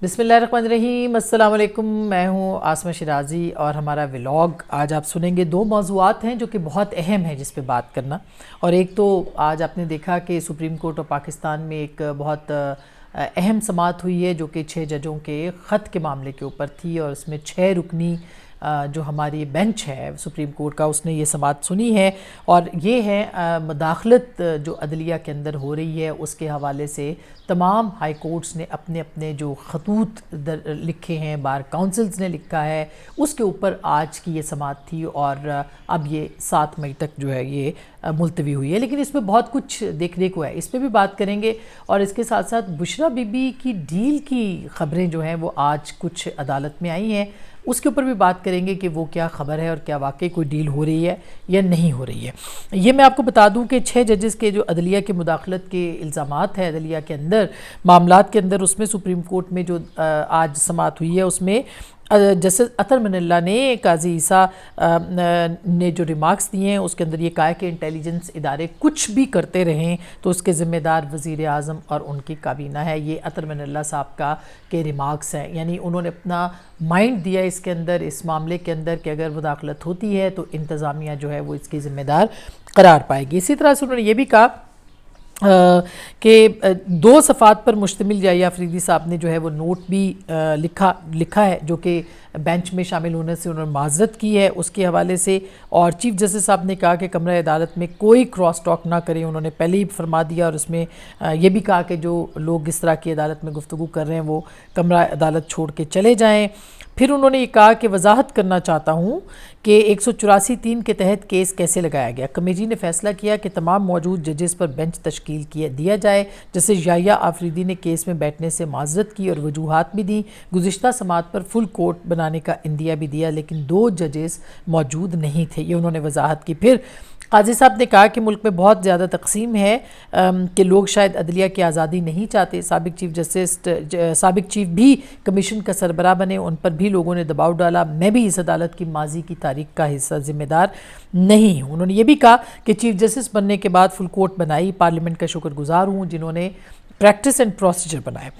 بسم اللہ الرحمن الرحیم، السلام علیکم۔ میں ہوں عاصمہ شیرازی اور ہمارا ولاگ آج آپ سنیں گے۔ دو موضوعات ہیں جو کہ بہت اہم ہیں جس پہ بات کرنا، اور ایک تو آج آپ نے دیکھا کہ سپریم کورٹ آف پاکستان میں ایک بہت اہم سماعت ہوئی ہے جو کہ 6 ججوں کے خط کے معاملے کے اوپر تھی، اور اس میں 6 رکنی جو ہماری بینچ ہے سپریم کورٹ کا اس نے یہ سماعت سنی ہے، اور یہ ہے مداخلت جو عدلیہ کے اندر ہو رہی ہے اس کے حوالے سے تمام ہائی کورٹس نے اپنے اپنے جو خطوط لکھے ہیں، بار کاؤنسلز نے لکھا ہے، اس کے اوپر آج کی یہ سماعت تھی، اور اب یہ 7 مئی تک جو ہے یہ ملتوی ہوئی ہے۔ لیکن اس میں بہت کچھ دیکھنے کو ہے، اس پہ بھی بات کریں گے، اور اس کے ساتھ ساتھ بشریٰ بی بی کی ڈیل کی خبریں جو ہیں وہ آج کچھ عدالت میں آئی ہیں، اس کے اوپر بھی بات کریں گے کہ وہ کیا خبر ہے اور کیا واقعی کوئی ڈیل ہو رہی ہے یا نہیں ہو رہی ہے۔ یہ میں آپ کو بتا دوں کہ 6 ججز کے جو عدلیہ کے مداخلت کے الزامات ہیں عدلیہ کے اندر معاملات کے اندر، اس میں سپریم کورٹ میں جو آج سماعت ہوئی ہے اس میں جسٹس اطہر من اللہ نے قاضی عیسیٰ نے جو ریمارکس دیے ہیں اس کے اندر یہ کہا ہے کہ انٹیلیجنس ادارے کچھ بھی کرتے رہیں تو اس کے ذمہ دار وزیر اعظم اور ان کی کابینہ ہے۔ یہ اطہر من اللہ صاحب کا کے ریمارکس ہیں، یعنی انہوں نے اپنا مائنڈ دیا اس کے اندر، اس معاملے کے اندر، کہ اگر مداخلت ہوتی ہے تو انتظامیہ جو ہے وہ اس کی ذمہ دار قرار پائے گی۔ اسی طرح سے انہوں نے یہ بھی کہا کہ 2 صفحات پر مشتمل یحییٰ آفریدی صاحب نے جو ہے وہ نوٹ بھی لکھا ہے جو کہ بینچ میں شامل ہونے سے انہوں نے معذرت کی ہے اس کے حوالے سے، اور چیف جسٹس صاحب نے کہا کہ کمرہ عدالت میں کوئی کراس ٹاک نہ کریں، انہوں نے پہلے ہی فرما دیا، اور اس میں یہ بھی کہا کہ جو لوگ اس طرح کی عدالت میں گفتگو کر رہے ہیں وہ کمرہ عدالت چھوڑ کے چلے جائیں۔ پھر انہوں نے یہ کہا کہ وضاحت کرنا چاہتا ہوں کہ 184(3) کے تحت کیس کیسے لگایا گیا۔ کمیٹی نے فیصلہ کیا کہ تمام موجود ججز پر بینچ تشکیل دیا جائے۔ جیسے یحییٰ آفریدی نے کیس میں بیٹھنے سے معذرت کی اور وجوہات بھی دیں۔ گزشتہ سماعت پر فل کورٹ بنانے کا عندیہ بھی دیا، لیکن 2 ججز موجود نہیں تھے، یہ انہوں نے وضاحت کی۔ پھر قاضی صاحب نے کہا کہ ملک میں بہت زیادہ تقسیم ہے کہ لوگ شاید عدلیہ کی آزادی نہیں چاہتے۔ سابق چیف بھی کمیشن کا سربراہ بنے، ان پر بھی لوگوں نے دباؤ ڈالا۔ میں بھی اس عدالت کی ماضی کی تاریخ کا حصہ ذمہ دار نہیں ہوں۔ انہوں نے یہ بھی کہا کہ چیف جسٹس بننے کے بعد فل کورٹ بنائی، پارلیمنٹ کا شکر گزار ہوں جنہوں نے پریکٹس اینڈ پروسیجر بنائے۔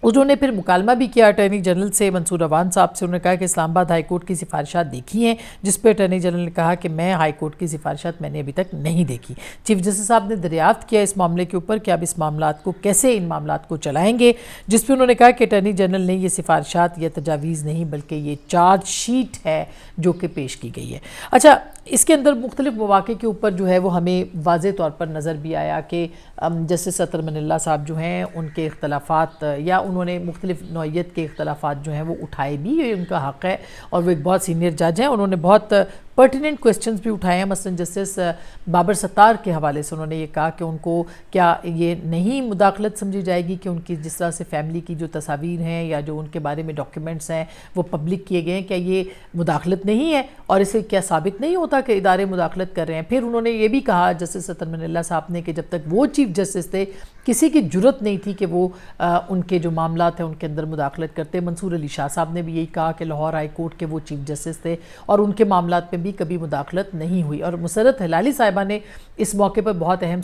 انہوں نے پھر مکالمہ بھی کیا اٹارنی جنرل سے، منصور روان صاحب سے۔ انہوں نے کہا کہ اسلام آباد ہائی کورٹ کی سفارشات دیکھی ہیں، جس پہ اٹارنی جنرل نے کہا کہ میں ہائی کورٹ کی سفارشات میں نے ابھی تک نہیں دیکھی۔ چیف جسٹس صاحب نے دریافت کیا اس معاملے کے اوپر کہ اب اس معاملات کو کیسے ان معاملات کو چلائیں گے، جس پہ انہوں نے کہا کہ اٹارنی جنرل نے یہ سفارشات یا تجاویز نہیں بلکہ یہ چارج شیٹ ہے جو کہ پیش کی گئی ہے۔ اچھا، اس کے اندر مختلف مواقع کے اوپر جو ہے وہ ہمیں واضح طور پر نظر بھی آیا کہ جسٹس اطہر من اللہ صاحب جو ہیں ان کے اختلافات، یا انہوں نے مختلف نوعیت کے اختلافات جو ہیں وہ اٹھائے بھی، یہ ان کا حق ہے، اور وہ ایک بہت سینئر جج ہیں۔ انہوں نے بہت پرٹیننٹ کویسچنز بھی اٹھائے ہیں، مثلا جسٹس بابر ستار کے حوالے سے انہوں نے یہ کہا کہ ان کو کیا یہ نہیں مداخلت سمجھی جائے گی کہ ان کی جس طرح سے فیملی کی جو تصاویر ہیں یا جو ان کے بارے میں ڈاکیومنٹس ہیں وہ پبلک کیے گئے ہیں، کیا یہ مداخلت نہیں ہے، اور اسے کیا ثابت نہیں ہوتا کہ ادارے مداخلت کر رہے ہیں۔ پھر انہوں نے یہ بھی کہا جسٹس اطہر من اللہ صاحب نے کہ جب تک وہ چیف جسٹس تھے کسی کی جرت نہیں تھی کہ وہ ان کے جو معاملات ہیں ان کے اندر مداخلت کرتے۔ منصور علی شاہ صاحب نے بھی یہی کہا کہ لاہور ہائی کورٹ کے وہ چیف جسٹس تھے اور ان کے معاملات میں بھی کبھی مداخلت نہیں ہوئی۔ اور مسرت ہلالی صاحبہ نے اس موقع پر بہت اہم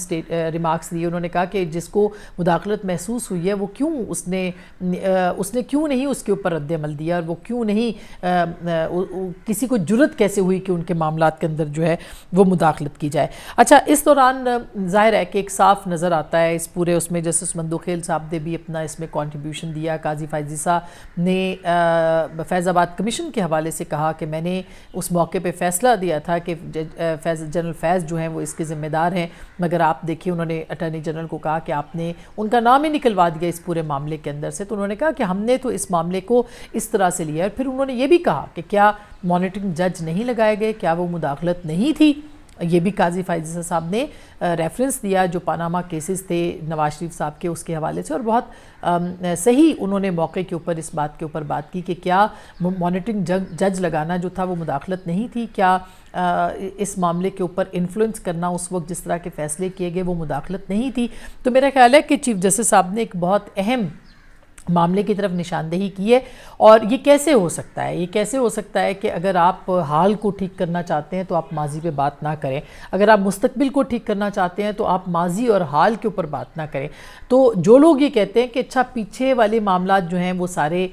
ریمارکس دیے۔ انہوں نے کہا کہ جس کو مداخلت محسوس ہوئی ہے وہ کیوں اس نے کیوں نہیں اس کے اوپر رد عمل دیا، اور وہ کیوں نہیں کسی کو جرت کیسے ہوئی کہ ان کے معاملات کے اندر جو ہے وہ مداخلت کی جائے۔ اچھا، اس دوران ظاہر ہے کہ ایک صاف نظر آتا ہے اس پورے اس میں جسٹس مندوخیل صاحب نے بھی اپنا اس میں کنٹریبیوشن دیا۔ قاضی فائز عیسیٰ نے فیض آباد کمیشن کے حوالے سے کہا کہ میں نے اس موقع پہ فیصلہ دیا تھا کہ جنرل فیض جو ہیں وہ اس کے ذمہ دار ہیں، مگر آپ دیکھیے انہوں نے اٹارنی جنرل کو کہا کہ آپ نے ان کا نام ہی نکلوا دیا اس پورے معاملے کے اندر سے۔ تو انہوں نے کہا کہ ہم نے تو اس معاملے کو اس طرح سے لیا ہے۔ پھر انہوں نے یہ بھی کہا کہ کیا مانیٹرنگ جج نہیں لگائے گئے، کیا وہ مداخلت نہیں تھی، یہ بھی قاضی فائز صاحب نے ریفرنس دیا جو پاناما کیسز تھے نواز شریف صاحب کے، اس کے حوالے سے، اور بہت صحیح انہوں نے موقع کے اوپر اس بات کے اوپر بات کی کہ کیا مانیٹرنگ جج لگانا جو تھا وہ مداخلت نہیں تھی، کیا اس معاملے کے اوپر انفلوئنس کرنا اس وقت جس طرح کے فیصلے کیے گئے وہ مداخلت نہیں تھی۔ تو میرا خیال ہے کہ چیف جسٹس صاحب نے ایک بہت اہم معاملے کی طرف نشاندہی کی ہے. اور یہ کیسے ہو سکتا ہے؟ یہ کیسے ہو سکتا ہے کہ اگر آپ حال کو ٹھیک کرنا چاہتے ہیں تو آپ ماضی پہ بات نہ کریں، اگر آپ مستقبل کو ٹھیک کرنا چاہتے ہیں تو آپ ماضی اور حال کے اوپر بات نہ کریں. تو جو لوگ یہ کہتے ہیں کہ اچھا پیچھے والے معاملات جو ہیں وہ سارے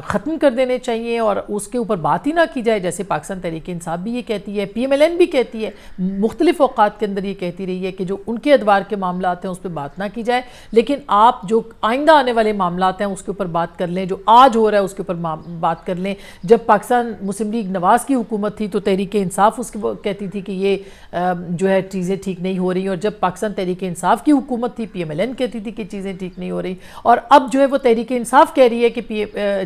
ختم کر دینے چاہیے اور اس کے اوپر بات ہی نہ کی جائے، جیسے پاکستان تحریک انصاف بھی یہ کہتی ہے، پی ایم ایل این بھی کہتی ہے، مختلف اوقات کے اندر یہ کہتی رہی ہے کہ جو ان کے ادوار کے معاملات ہیں اس پہ بات نہ کی جائے، لیکن آپ جو آئندہ آنے والے معاملات ہیں اس کے اوپر بات کر لیں، جو آج ہو رہا ہے اس کے اوپر بات کر لیں. جب پاکستان مسلم لیگ نواز کی حکومت تھی تو تحریک انصاف اس کو کہتی تھی کہ یہ جو ہے چیزیں ٹھیک نہیں ہو رہی، اور جب پاکستان تحریک انصاف کی حکومت تھی پی ایم ایل این کہتی تھی کہ چیزیں ٹھیک نہیں ہو رہی، اور اب جو ہے وہ تحریک انصاف کہہ رہی ہے کہ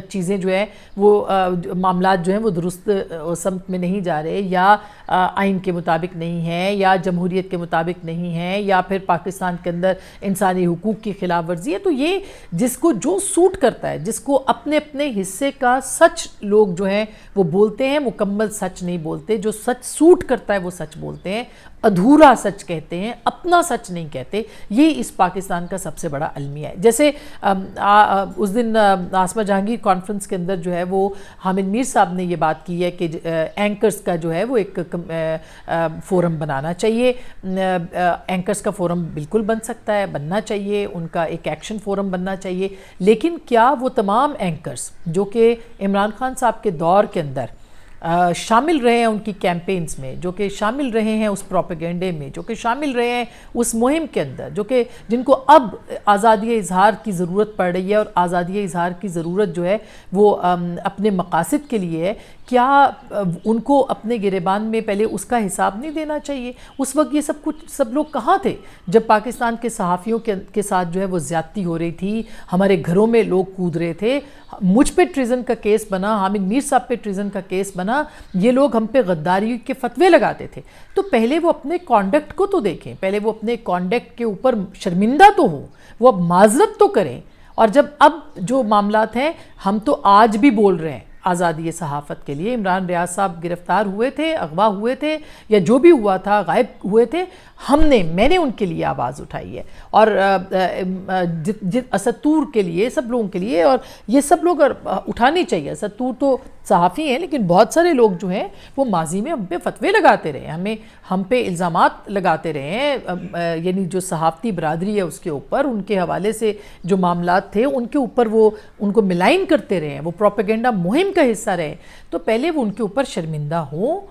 چیزیں جو ہے وہ معاملات جو ہیں وہ درست سمت میں نہیں جا رہے، یا آئین کے مطابق نہیں ہیں، یا جمہوریت کے مطابق نہیں ہیں، یا پھر پاکستان کے اندر انسانی حقوق کی خلاف ورزی ہے. تو یہ جس کو جو سوٹ کرتا ہے، جس کو اپنے اپنے حصے کا سچ لوگ جو ہیں وہ بولتے ہیں، مکمل سچ نہیں بولتے. جو سچ سوٹ کرتا ہے وہ سچ بولتے ہیں، ادھورا سچ کہتے ہیں، اپنا سچ نہیں کہتے. یہ اس پاکستان کا سب سے بڑا المیہ ہے. جیسے اس دن عاصمہ جہانگیر کانفرنس کے اندر جو ہے وہ حامد میر صاحب نے یہ بات کی ہے کہ اینکرز کا جو ہے وہ ایک فورم بنانا چاہیے. اینکرز کا فورم بالکل بن سکتا ہے، بننا چاہیے، ان کا ایک ایکشن فورم بننا چاہیے. لیکن کیا وہ تمام اینکرز جو کہ عمران خان صاحب کے دور کے اندر شامل رہے ہیں ان کی کیمپینز میں، جو کہ شامل رہے ہیں اس پروپیگنڈے میں، جو کہ شامل رہے ہیں اس مہم کے اندر، جو کہ جن کو اب آزادی اظہار کی ضرورت پڑ رہی ہے، اور آزادی اظہار کی ضرورت جو ہے وہ اپنے مقاصد کے لیے ہے، کیا ان کو اپنے گریبان میں پہلے اس کا حساب نہیں دینا چاہیے؟ اس وقت یہ سب لوگ کہاں تھے جب پاکستان کے صحافیوں کے ساتھ جو ہے وہ زیادتی ہو رہی تھی، ہمارے گھروں میں لوگ کود رہے تھے، مجھ پہ ٹریزن کا کیس بنا، حامد میر صاحب پہ ٹریزن کا کیس بنا، یہ لوگ ہم پہ غداری کے فتوے لگاتے تھے. تو پہلے وہ اپنے کانڈکٹ کو تو دیکھیں، پہلے وہ اپنے کانڈکٹ کے اوپر شرمندہ تو ہوں، وہ اب معذرت تو کریں. اور جب اب جو معاملات ہیں، ہم تو آج بھی بول رہے ہیں آزادی صحافت کے لیے. عمران ریاض صاحب گرفتار ہوئے تھے، اغوا ہوئے تھے، یا جو بھی ہوا تھا، غائب ہوئے تھے، میں نے ان کے لیے آواز اٹھائی ہے، اور اسد طور کے لیے، سب لوگوں کے لیے. اور یہ سب لوگ اٹھانی چاہیے. اسد طور تو صحافی ہیں، لیکن بہت سارے لوگ جو ہیں وہ ماضی میں ہم پہ فتوے لگاتے رہے، ہم پہ الزامات لگاتے رہے ہیں، یعنی جو صحافتی برادری ہے اس کے اوپر، ان کے حوالے سے جو معاملات تھے ان کے اوپر وہ ان کو ملائن کرتے رہے ہیں، وہ پروپیگنڈا مہم کا حصہ رہے. تو پہلے وہ ان کے اوپر شرمندہ ہوں،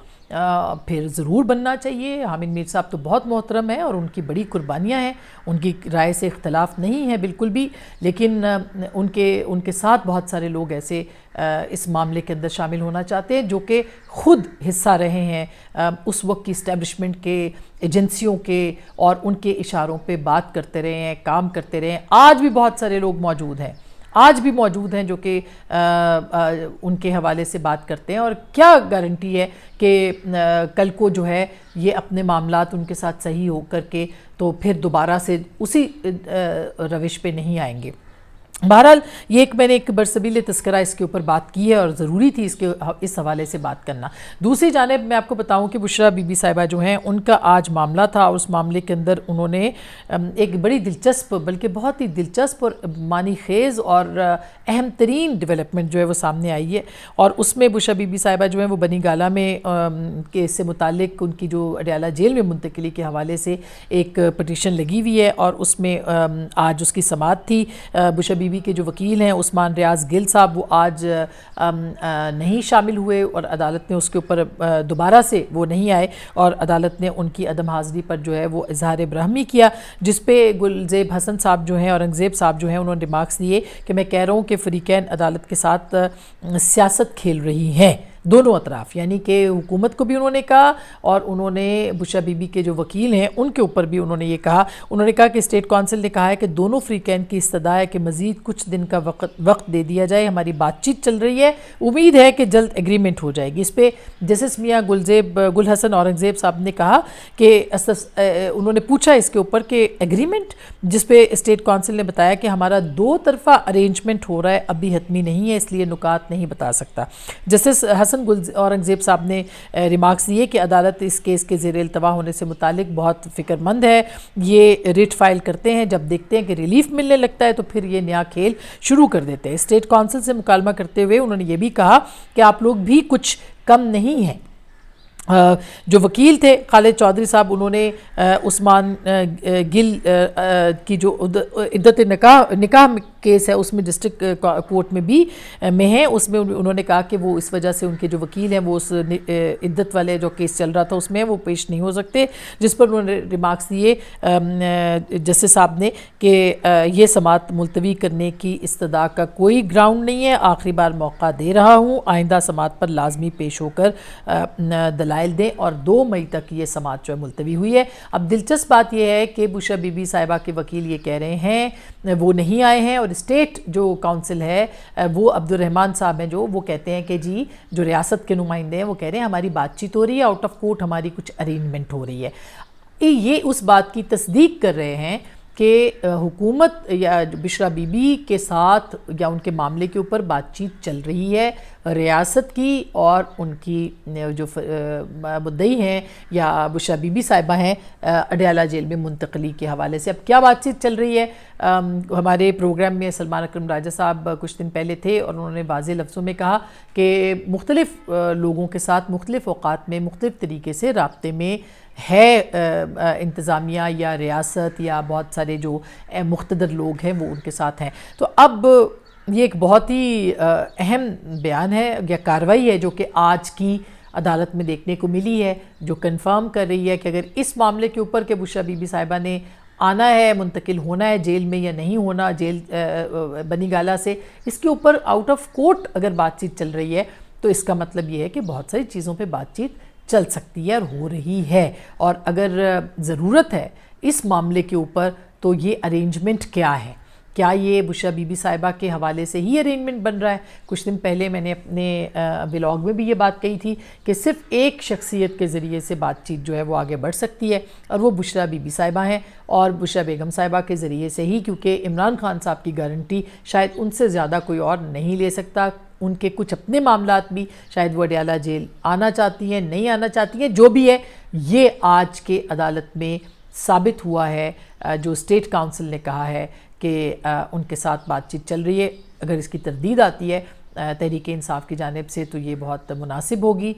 پھر ضرور بننا چاہیے. حامد میر صاحب تو بہت محترم ہیں اور ان کی بڑی قربانیاں ہیں، ان کی رائے سے اختلاف نہیں ہے بالکل بھی، لیکن ان کے ساتھ بہت سارے لوگ ایسے اس معاملے کے اندر شامل ہونا چاہتے ہیں جو کہ خود حصہ رہے ہیں اس وقت کی اسٹیبلشمنٹ کے، ایجنسیوں کے، اور ان کے اشاروں پہ بات کرتے رہے ہیں، کام کرتے رہے ہیں. آج بھی بہت سارے لوگ موجود ہیں، جو کہ ان کے حوالے سے بات کرتے ہیں. اور کیا گارنٹی ہے کہ کل کو جو ہے یہ اپنے معاملات ان کے ساتھ صحیح ہو کر کے تو پھر دوبارہ سے اسی روش پہ نہیں آئیں گے. بہرحال یہ میں نے ایک برسبیل تذکرہ اس کے اوپر بات کی ہے، اور ضروری تھی اس حوالے سے بات کرنا. دوسری جانب میں آپ کو بتاؤں کہ بشرا بی بی صاحبہ جو ہیں، ان کا آج معاملہ تھا، اور اس معاملے کے اندر انہوں نے ایک بڑی دلچسپ، بلکہ بہت ہی دلچسپ اور معنی خیز اور اہم ترین ڈیولپمنٹ جو ہے وہ سامنے آئی ہے. اور اس میں بشرا بی بی صاحبہ جو ہیں وہ بنی گالہ میں کیس سے متعلق ان کی جو اڈیالہ جیل میں منتقلی کے حوالے سے ایک پٹیشن لگی ہوئی ہے، اور اس میں آج اس کی سماعت تھی. بشرا بی بی کے جو وکیل ہیں عثمان ریاض گل صاحب، وہ آج نہیں شامل ہوئے، اور عدالت نے اس کے اوپر دوبارہ سے وہ نہیں آئے، اور عدالت نے ان کی عدم حاضری پر جو ہے وہ اظہار برہمی کیا، جس پہ گلزیب حسن صاحب جو ہیں، اورنگزیب صاحب جو ہیں، انہوں نے ریمارکس دیے کہ میں کہہ رہا ہوں کہ فریقین عدالت کے ساتھ سیاست کھیل رہی ہیں، دونوں اطراف، یعنی کہ حکومت کو بھی انہوں نے کہا، اور انہوں نے بشرا بی بی کے جو وکیل ہیں ان کے اوپر بھی انہوں نے یہ کہا. انہوں نے کہا کہ اسٹیٹ کونسل نے کہا ہے کہ دونوں فریقین کی استدعا ہے کہ مزید کچھ دن کا وقت دے دیا جائے، ہماری بات چیت چل رہی ہے، امید ہے کہ جلد ایگریمنٹ ہو جائے گی. اس پہ جسٹس میاں گل حسن اورنگزیب صاحب نے کہا کہ انہوں نے پوچھا اس کے اوپر کہ ایگریمنٹ، جس پہ اسٹیٹ کونسل نے بتایا کہ ہمارا دو طرفہ ارینجمنٹ ہو رہا ہے، ابھی حتمی نہیں ہے، اس لیے نکات نہیں بتا سکتا. جسٹس حسن گل اورنگزیب صاحب نے ریمارکس دیے کہ عدالت اس کیس کے زیر التوا ہونے سے متعلق بہت فکر مند ہے. یہ ریٹ فائل کرتے ہیں، جب دیکھتے ہیں کہ ریلیف ملنے لگتا ہے تو پھر یہ نیا کھیل شروع کر دیتے ہیں. اسٹیٹ کونسل سے مکالمہ کرتے ہوئے انہوں نے یہ بھی کہا کہ آپ لوگ بھی کچھ کم نہیں ہیں. جو وکیل تھے خالد چودھری صاحب، انہوں نے عثمان گل کی جو عدت نکاح کیس ہے اس میں ڈسٹرکٹ کورٹ میں بھی ہیں، اس میں انہوں نے کہا کہ وہ اس وجہ سے ان کے جو وکیل ہیں وہ اس عدت والے جو کیس چل رہا تھا اس میں وہ پیش نہیں ہو سکتے، جس پر انہوں نے ریمارکس دیے جسٹس صاحب نے کہ یہ سماعت ملتوی کرنے کی استدعا کا کوئی گراؤنڈ نہیں ہے. آخری بار موقع دے رہا ہوں، آئندہ سماعت پر لازمی پیش ہو کر دلائل دیں. اور 2 مئی تک یہ سماعت جو ہے ملتوی ہوئی ہے. اب دلچسپ بات یہ ہے کہ بشرا بی بی صاحبہ کے وکیل یہ کہہ رہے ہیں وہ نہیں آئے ہیں، اور اسٹیٹ جو کونسل ہے وہ عبد الرحمن صاحب ہیں جو وہ کہتے ہیں کہ جی جو ریاست کے نمائندے ہیں وہ کہہ رہے ہیں ہماری بات چیت ہو رہی ہے، آؤٹ آف کورٹ ہماری کچھ ارینجمنٹ ہو رہی ہے. یہ اس بات کی تصدیق کر رہے ہیں کہ حکومت یا بشرا بی بی کے ساتھ یا ان کے معاملے کے اوپر بات چیت چل رہی ہے ریاست کی اور ان کی جو مدعی ہیں یا بشرا بی بی صاحبہ ہیں اڈیالہ جیل میں منتقلی کے حوالے سے. اب کیا بات چیت چل رہی ہے؟ ہمارے پروگرام میں سلمان اکرم راجہ صاحب کچھ دن پہلے تھے اور انہوں نے واضح لفظوں میں کہا کہ مختلف لوگوں کے ساتھ مختلف اوقات میں مختلف طریقے سے رابطے میں ہے انتظامیہ یا ریاست یا بہت سارے جو مقتدر لوگ ہیں وہ ان کے ساتھ ہیں. تو اب یہ ایک بہت ہی اہم بیان ہے یا کارروائی ہے جو کہ آج کی عدالت میں دیکھنے کو ملی ہے، جو کنفرم کر رہی ہے کہ اگر اس معاملے کے اوپر کہ بشرا بی بی صاحبہ نے آنا ہے، منتقل ہونا ہے جیل میں یا نہیں ہونا جیل بنی گالہ سے، اس کے اوپر آؤٹ آف کورٹ اگر بات چیت چل رہی ہے تو اس کا مطلب یہ ہے کہ بہت ساری چیزوں پہ بات چیت چل سکتی ہے اور ہو رہی ہے. اور اگر ضرورت ہے اس معاملے کے اوپر تو یہ ارینجمنٹ کیا ہے؟ کیا یہ بشرا بی بی صاحبہ کے حوالے سے ہی ارینجمنٹ بن رہا ہے؟ کچھ دن پہلے میں نے اپنے ولاگ میں بھی یہ بات کہی تھی کہ صرف ایک شخصیت کے ذریعے سے بات چیت جو ہے وہ آگے بڑھ سکتی ہے اور وہ بشرا بی بی صاحبہ ہیں اور بشرا بیگم صاحبہ کے ذریعے سے ہی، کیونکہ عمران خان صاحب کی گارنٹی شاید ان سے زیادہ کوئی اور نہیں لے سکتا. ان کے کچھ اپنے معاملات بھی شاید وہ اڈیالہ جیل آنا چاہتی ہیں نہیں آنا چاہتی ہیں، جو بھی ہے یہ آج کے عدالت میں ثابت ہوا ہے. جو اسٹیٹ کونسل نے کہا ہے کہ ان کے ساتھ بات چیت چل رہی ہے، اگر اس کی تردید آتی ہے تحریک انصاف کی جانب سے تو یہ بہت مناسب ہوگی،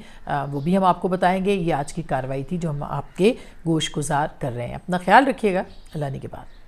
وہ بھی ہم آپ کو بتائیں گے. یہ آج کی کارروائی تھی جو ہم آپ کے گوش گزار کر رہے ہیں. اپنا خیال رکھیے گا. اللہ نے کے بعد.